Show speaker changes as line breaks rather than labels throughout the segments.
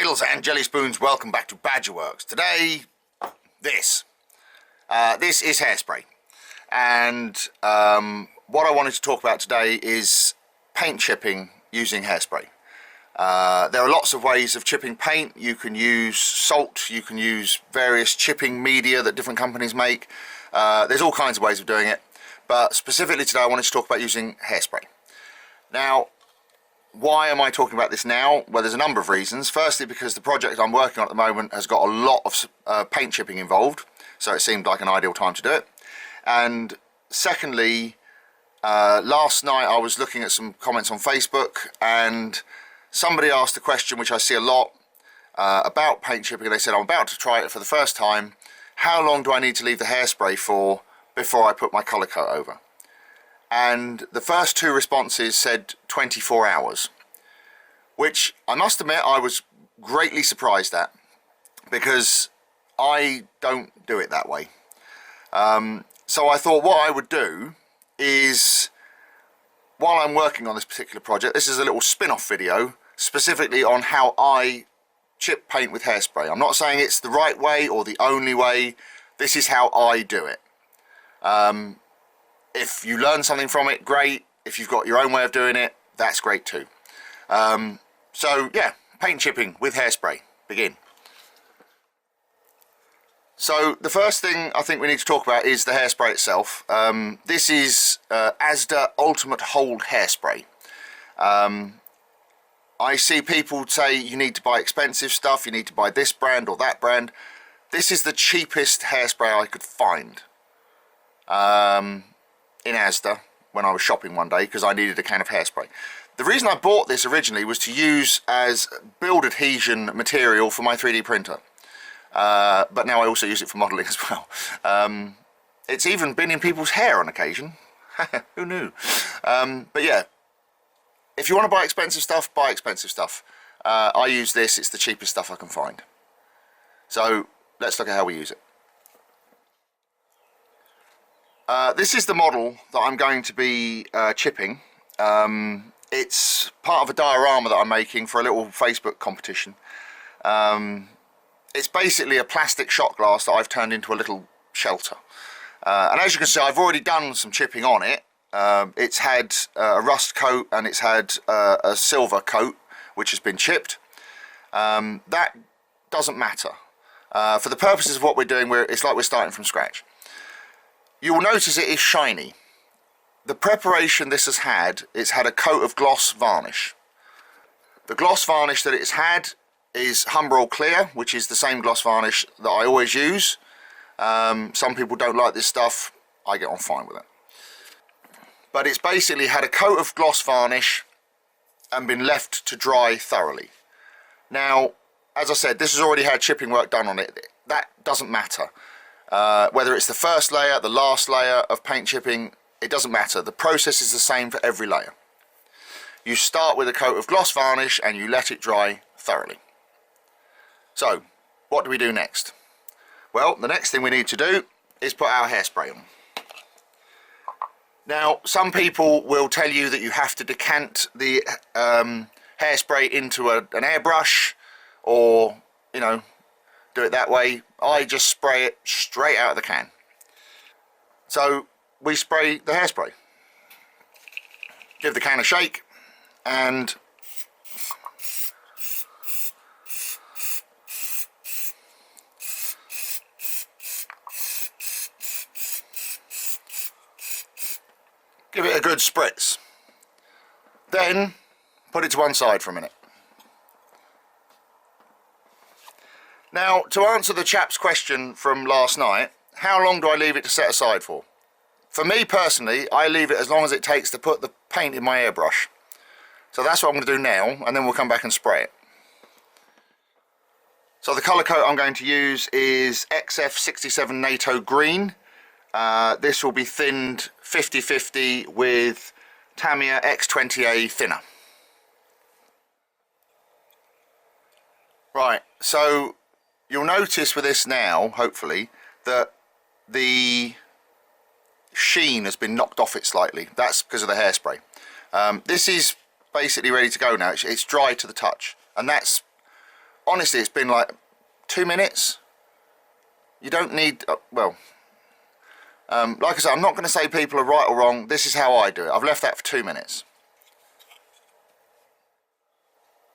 Ladles and jelly spoons, welcome back to Badgerworks. Today, this is Hairspray, and what I wanted to talk about today is paint chipping using Hairspray. There are lots of ways of chipping paint. You can use salt, you can use various chipping media that different companies make. There's all kinds of ways of doing it, but specifically today I wanted to talk about using Hairspray. Now, why am I talking about this now? Well, there's a number of reasons. Firstly, because the project I'm working on at the moment has got a lot of paint chipping involved, so it seemed like an ideal time to do it. And secondly, last night I was looking at some comments on Facebook, and somebody asked a question which I see a lot about paint chipping. They said, I'm about to try it for the first time. How long do I need to leave the hairspray for before I put my colour coat over? And the first two responses said 24 hours, which I must admit I was greatly surprised at, because I don't do it that way. So I thought what I would do is, while I'm working on this particular project, this is a little spin-off video specifically on how I chip paint with hairspray. I'm not saying it's the right way or the only way. This is how I do it. If you learn something from it, great. If you've got your own way of doing it, that's great too. So yeah, paint chipping with hairspray. Begin. So the first thing I think we need to talk about is the hairspray itself. This is Asda Ultimate Hold Hairspray. I see people say you need to buy expensive stuff, you need to buy this brand or that brand. This is the cheapest hairspray I could find in Asda when I was shopping one day, because I needed a can of hairspray. The reason I bought this originally was to use as build adhesion material for my 3D printer. But now I also use it for modelling as well. It's even been in people's hair on occasion. Who knew? But yeah, if you want to buy expensive stuff, buy expensive stuff. I use this, it's the cheapest stuff I can find. So let's look at how we use it. This is the model that I'm going to be chipping. It's part of a diorama that I'm making for a little Facebook competition. It's basically a plastic shot glass that I've turned into a little shelter. And as you can see, I've already done some chipping on it. It's had a rust coat and it's had a silver coat which has been chipped. That doesn't matter. For the purposes of what we're doing, it's like we're starting from scratch. You will notice it is shiny. The preparation this has had, it's had a coat of gloss varnish. The gloss varnish that it's had is Humbrol Clear, which is the same gloss varnish that I always use. Some people don't like this stuff. I get on fine with it. But it's basically had a coat of gloss varnish and been left to dry thoroughly. Now, as I said, this has already had chipping work done on it. That doesn't matter. Whether it's the first layer, the last layer of paint chipping, it doesn't matter. The process is the same for every layer. You start with a coat of gloss varnish and you let it dry thoroughly. So, what do we do next? Well, the next thing we need to do is put our hairspray on. Now, some people will tell you that you have to decant the hairspray into an airbrush, or, you know, do it that way. I just spray it straight out of the can. So we spray the hairspray, give the can a shake, and give it a good spritz. Then put it to one side for a minute. Now, to answer the chap's question from last night, how long do I leave it to set aside for? For me personally, I leave it as long as it takes to put the paint in my airbrush. So that's what I'm going to do now, and then we'll come back and spray it. So the colour coat I'm going to use is XF67 NATO Green. This will be thinned 50-50 with Tamiya X20A thinner. Right, so you'll notice with this now, hopefully, that the sheen has been knocked off it slightly. That's because of the hairspray. This is basically ready to go now. It's dry to the touch, and that's honestly, it's been like 2 minutes. You don't need, well, like I said, I'm not going to say people are right or wrong. This is how I do it. I've left that for 2 minutes.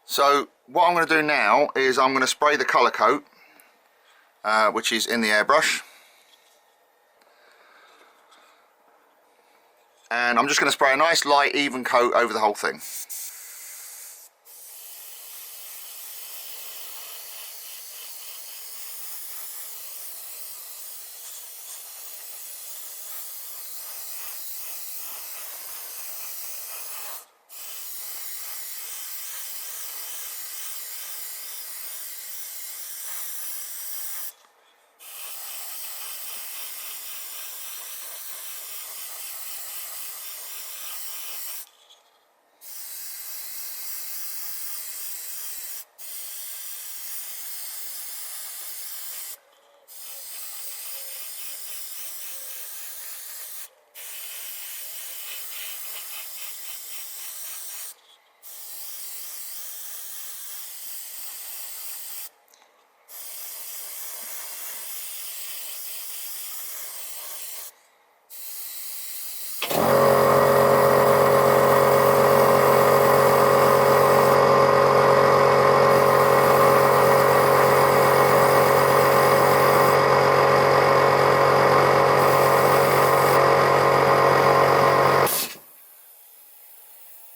So what I'm going to do now is I'm going to spray the colour coat, which is in the airbrush. And I'm just going to spray a nice light even coat over the whole thing.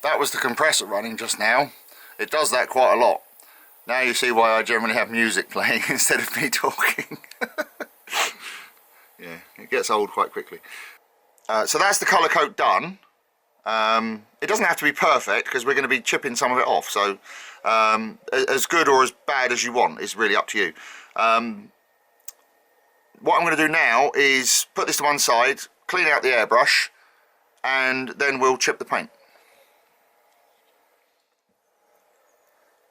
That was the compressor running just now. It does that quite a lot. Now you see why I generally have music playing instead of me talking. Yeah, it gets old quite quickly. So that's the colour coat done. It doesn't have to be perfect because we're going to be chipping some of it off. So as good or as bad as you want is really up to you. What I'm going to do now is put this to one side, clean out the airbrush, and then we'll chip the paint.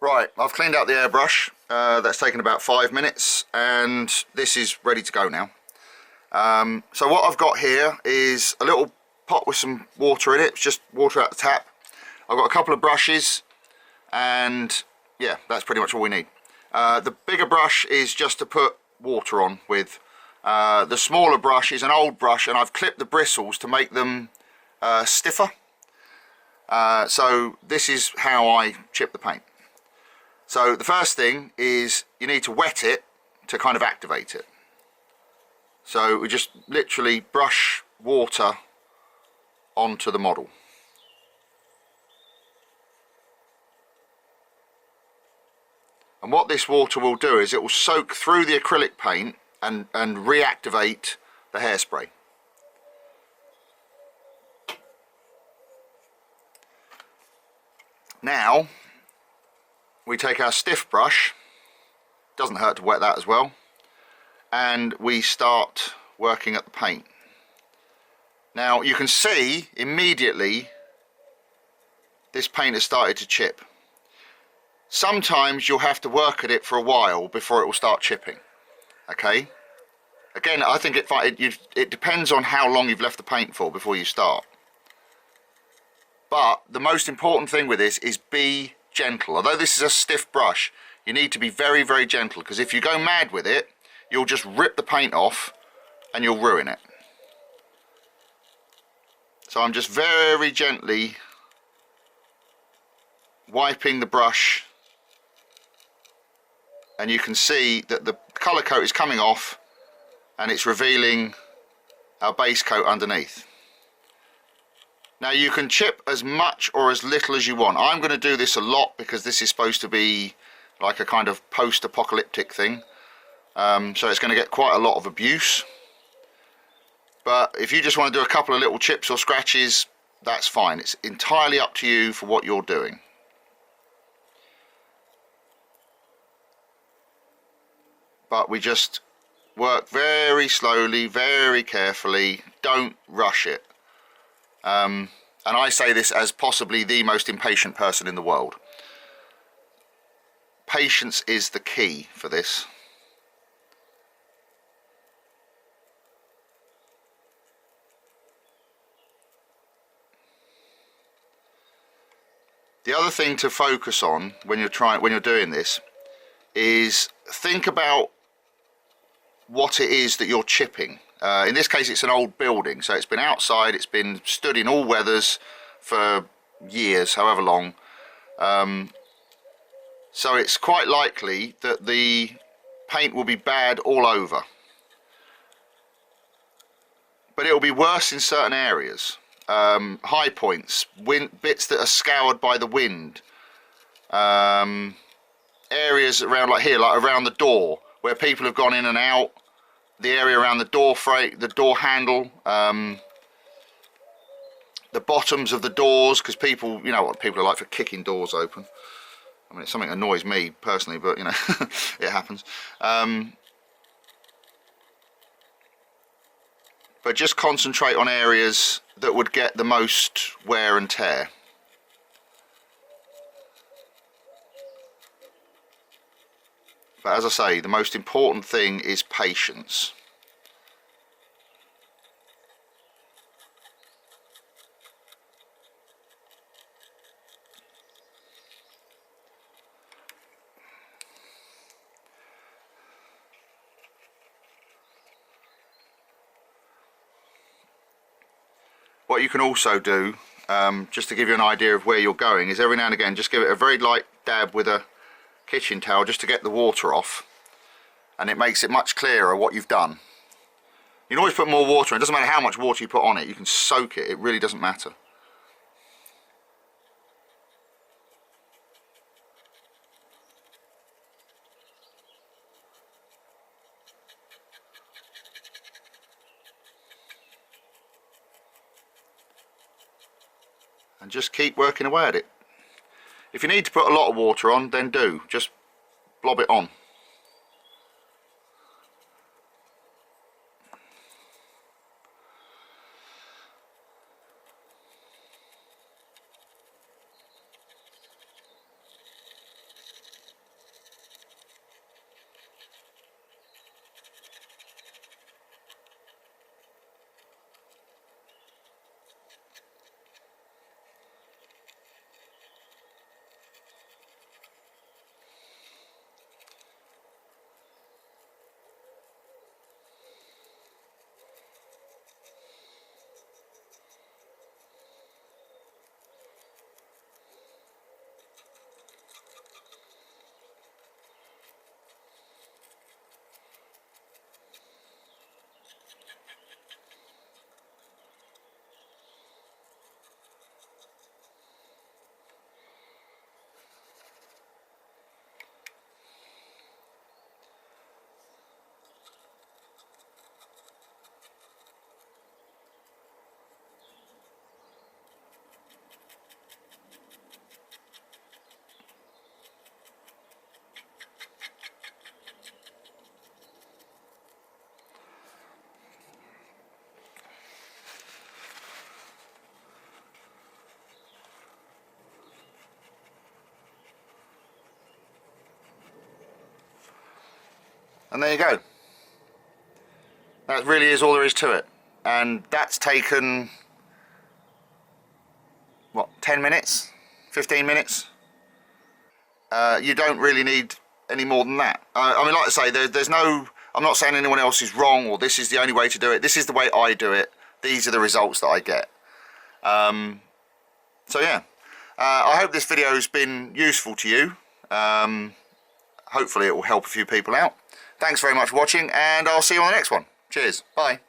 Right, I've cleaned out the airbrush. That's taken about 5 minutes, and this is ready to go now. So what I've got here is a little pot with some water in it. It's just water out the tap. I've got a couple of brushes, and yeah, that's pretty much all we need. The bigger brush is just to put water on with. The smaller brush is an old brush, and I've clipped the bristles to make them stiffer. So this is how I chip the paint. So the first thing is you need to wet it to kind of activate it. So we just literally brush water onto the model. And what this water will do is it will soak through the acrylic paint and reactivate the hairspray. Now we take our stiff brush, doesn't hurt to wet that as well, and we start working at the paint. Now you can see immediately this paint has started to chip. Sometimes you'll have to work at it for a while before it will start chipping. Okay, again, I think it depends on how long you've left the paint for before you start. But the most important thing with this is be gentle. Although this is a stiff brush, you need to be very, very gentle, because if you go mad with it, you'll just rip the paint off and you'll ruin it. So I'm just very gently wiping the brush, and you can see that the colour coat is coming off and it's revealing our base coat underneath. Now you can chip as much or as little as you want. I'm going to do this a lot because this is supposed to be like a kind of post-apocalyptic thing. So it's going to get quite a lot of abuse. But if you just want to do a couple of little chips or scratches, that's fine. It's entirely up to you for what you're doing. But we just work very slowly, very carefully. Don't rush it. And I say this as possibly the most impatient person in the world. Patience is the key for this. The other thing to focus on when you're doing this is think about what it is that you're chipping. In this case it's an old building, so it's been outside, it's been stood in all weathers for years, however long, so it's quite likely that the paint will be bad all over, but it will be worse in certain areas, high points, bits that are scoured by the wind, areas around, like here, like around the door where people have gone in and out, the area around the door frame, the door handle, the bottoms of the doors, because people, you know what people are like for kicking doors open. I mean, it's something that annoys me personally, but you know, it happens. But just concentrate on areas that would get the most wear and tear. But as I say, the most important thing is patience. What you can also do, just to give you an idea of where you're going, is every now and again just give it a very light dab with a kitchen towel just to get the water off, and it makes it much clearer what you've done. You can always put more water in. It doesn't matter how much water you put on it, you can soak it, it really doesn't matter. And just keep working away at it. If you need to put a lot of water on, then do. Just blob it on. And there you go. That really is all there is to it. And that's taken, what, 10 minutes? 15 minutes? You don't really need any more than that. I mean, like I say, there's no, I'm not saying anyone else is wrong or this is the only way to do it. This is the way I do it. These are the results that I get. So yeah, I hope this video has been useful to you. Hopefully it will help a few people out. Thanks very much for watching, and I'll see you on the next one. Cheers. Bye.